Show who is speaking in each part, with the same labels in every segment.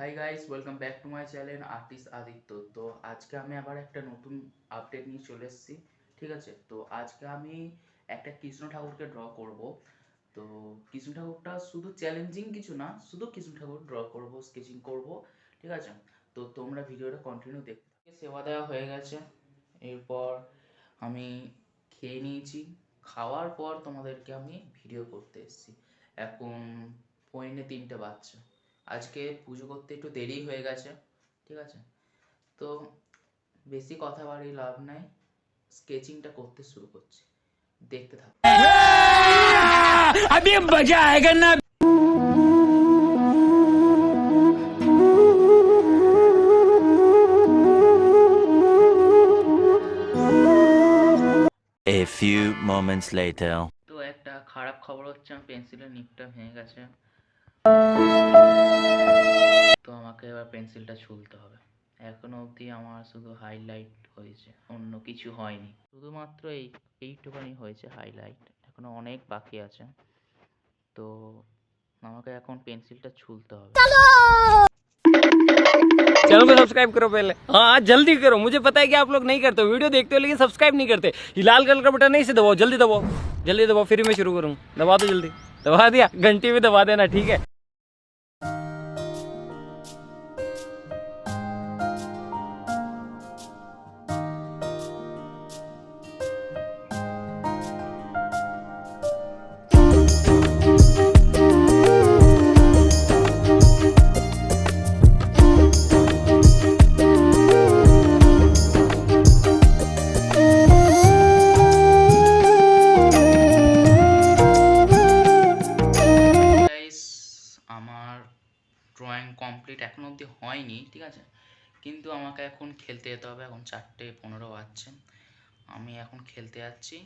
Speaker 1: Hi guys, welcome back to my channel artist Aditya. তো আজকে আমি আবার একটা নতুন আপডেট নিয়ে চলে এসেছি। ঠিক আছে, তো আজকে আমি একটা কৃষ্ণ ঠাকুরকে ড্র করব। তো কৃষ্ণ ঠাকুরটা শুধু চ্যালেঞ্জিং কিছু না, শুধু কৃষ্ণ ঠাকুর ড্র করব, স্কেচিং করব। ঠিক আছে, তো তোমরা ভিডিওটা কন্টিনিউ দেখতে থাকো। সেবা দেওয়া হয়ে গেছে, এরপর আমি খেয়ে নিয়েছি। খাওয়ার পর তোমাদেরকে আমি ভিডিও করতে এসেছি। এখন পৌনে 3টে বাজছে। আজকে পুজো করতে একটু দেরি হয়ে গেছে। ঠিক আছে, তো বেশি কথা বাড়িয়ে লাভ নাই, স্কেচিংটা করতে শুরু করছি, দেখতে থাকো।
Speaker 2: अभी मजा आएगा ना।
Speaker 3: A few moments later.
Speaker 1: তো একটা খারাপ খবর হচ্ছে, আমার পেন্সিলের নিবটা ভেঙে গেছে। তো আমাকে এবার পেন্সিলটা ছুলতে হবে। এখনো অবধি আমার শুধু হাইলাইট হয়েছে, অন্য কিছু হয়নি। শুধুমাত্র এইটুখানি হয়েছে হাইলাইট, এখনো অনেক বাকি আছে। তো আমাকে এখন পেন্সিলটা ছুলতে হবে।
Speaker 2: चैनल को सब्सक्राइब करो पहले। हाँ जल्दी करो, मुझे पता है कि आप लोग नहीं करते हो, वीडियो देखते हो लेकिन सब्सक्राइब नहीं करते। ये लाल कलर का बटन नहीं से दबाओ, जल्दी दबाओ, जल्दी दबाओ, फिर मैं शुरू करूँ। दबा दो जल्दी, दबा दिया, घंटी भी दबा देना, ठीक है।
Speaker 1: আমার ড্রয়িং কমপ্লিট এখন অবধি হয়নি। ঠিক আছে, কিন্তু আমাকে এখন খেলতে যেতে হবে। এখন 4:15 বাজছে, আমি এখন খেলতে যাচ্ছি।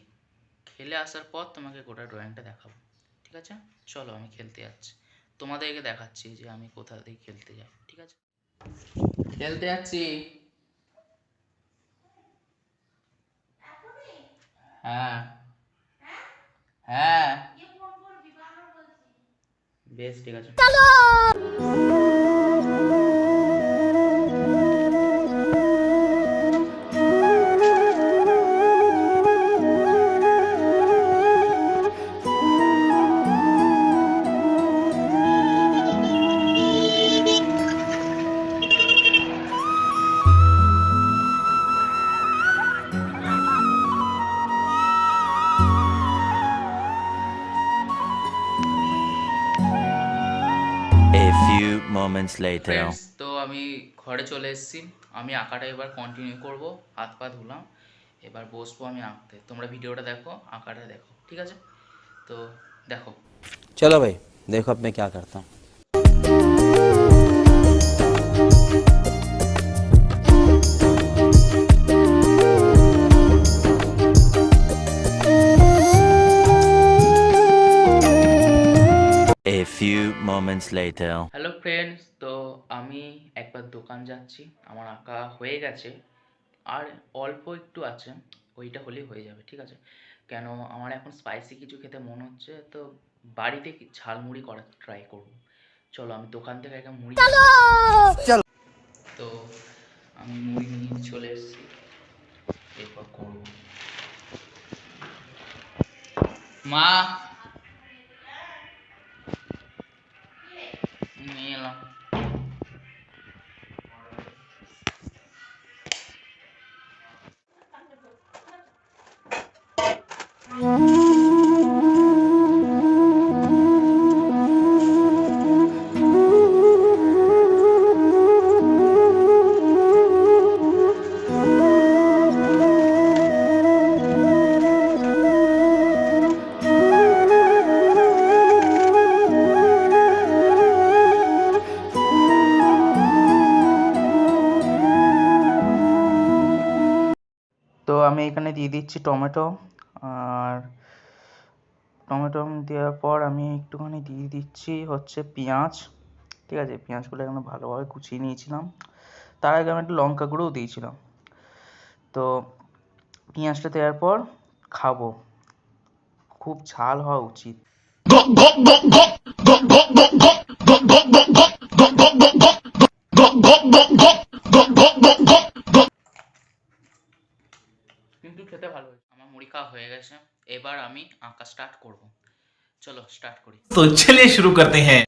Speaker 1: খেলে আসার পর তোমাকে গোটা ড্রয়িংটা দেখাবো। ঠিক আছে, চলো আমি খেলতে যাচ্ছি, তোমাদেরকে দেখাচ্ছি যে আমি কোথা থেকে খেলতে যাই। ঠিক আছে, খেলতে যাচ্ছি। হ্যাঁ হ্যাঁ, বেশ ঠিক আছে।
Speaker 3: A few moments later.
Speaker 1: Friends, তো আমি ঘরে চলে এসেছি। আমি আঁকাটা এবার কন্টিনিউ করব। হাত পা ধুলাম, এবার বসবো আমি আঁকতে। তোমরা ভিডিওটা দেখো, আঁকাটা দেখো। ঠিক আছে, তো দেখো।
Speaker 4: चलो भाई देखो अब मैं क्या करता हूँ।
Speaker 3: A few moments later.
Speaker 1: Hello friends, তো আমি একবার দোকান যাচ্ছি। আমার আঁকা হয়ে গেছে, আর অল্প একটু আছে, ওইটা হলেই হয়ে যাবে। ঠিক আছে, কেন আমার এখন স্পাইসি কিছু খেতে মন হচ্ছে, তো বাড়িতে ঝালমুড়ি করার ট্রাই করব। চলো আমি দোকান থেকে একটা মুড়ি চলো। তো আমি মুড়ি নিয়ে চলে এসেছি, এরপর করব। মা, নিয়ে এলাম। তো আমি এখানে দিয়ে দিচ্ছি টমেটো, আর টমেটো দেওয়ার পর আমি একটুখানি দিয়ে দিচ্ছি হচ্ছে পেঁয়াজ। ঠিক আছে, পেঁয়াজগুলো এখানে ভালোভাবে কুচিয়ে নিয়েছিলাম। তার আগে আমি একটু লঙ্কা গুঁড়োও দিয়েছিলাম। তো পেঁয়াজটা দেওয়ার পর খাবো, খুব ঝাল হওয়া উচিত। চলো স্টার্ট করি।
Speaker 5: तो चलिए शुरू करते हैं।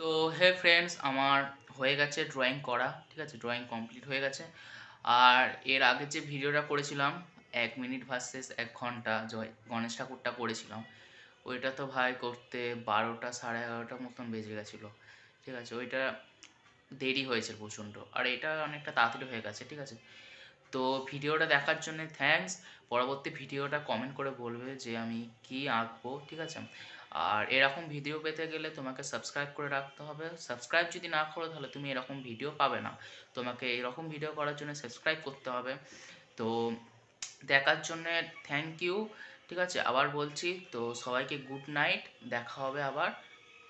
Speaker 1: তো হে ফ্রেন্ডস, আমার হয়ে গেছে ড্রয়িং করা, ঠিক আছে, ড্রয়িং কমপ্লিট হয়ে গেছে। আর এর আগে যে ভিডিওটা করেছিলাম 1 মিনিট ভার্সেস 1 ঘন্টা, গণেশ ঠাকুরটা করেছিলাম, ওইটা তো ভাই করতে 12টা 11:30 মতন বেজে গেছিলো, ঠিক আছে। ওইটা দেরি হয়েছে প্রচণ্ড, আর এটা অনেকটা তাড়াতাড়ি হয়ে গেছে, ঠিক আছে। তো ভিডিওটা দেখার জন্য থ্যাঙ্কস। পরবর্তী ভিডিওটা কমেন্ট করে বলবে যে আমি কি আঁকবো, ঠিক আছে। আর এরকম ভিডিও পেতে গেলে তোমাকে সাবস্ক্রাইব করে রাখতে হবে। সাবস্ক্রাইব যদি না করো তাহলে তুমি এরকম ভিডিও পাবে না। তোমাকে এরকম ভিডিও করার জন্য সাবস্ক্রাইব করতে হবে। তো দেখার জন্য থ্যাংক ইউ, ঠিক আছে। আবার বলছি, তো সবাইকে গুড নাইট, দেখা হবে আবার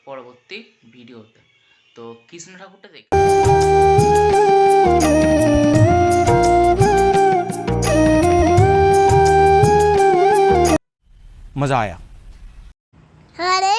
Speaker 1: পরবর্তী ভিডিওতে। তো কৃষ্ণ ঠাকুরটা দেখ।
Speaker 6: मज़ा आया।
Speaker 7: हरे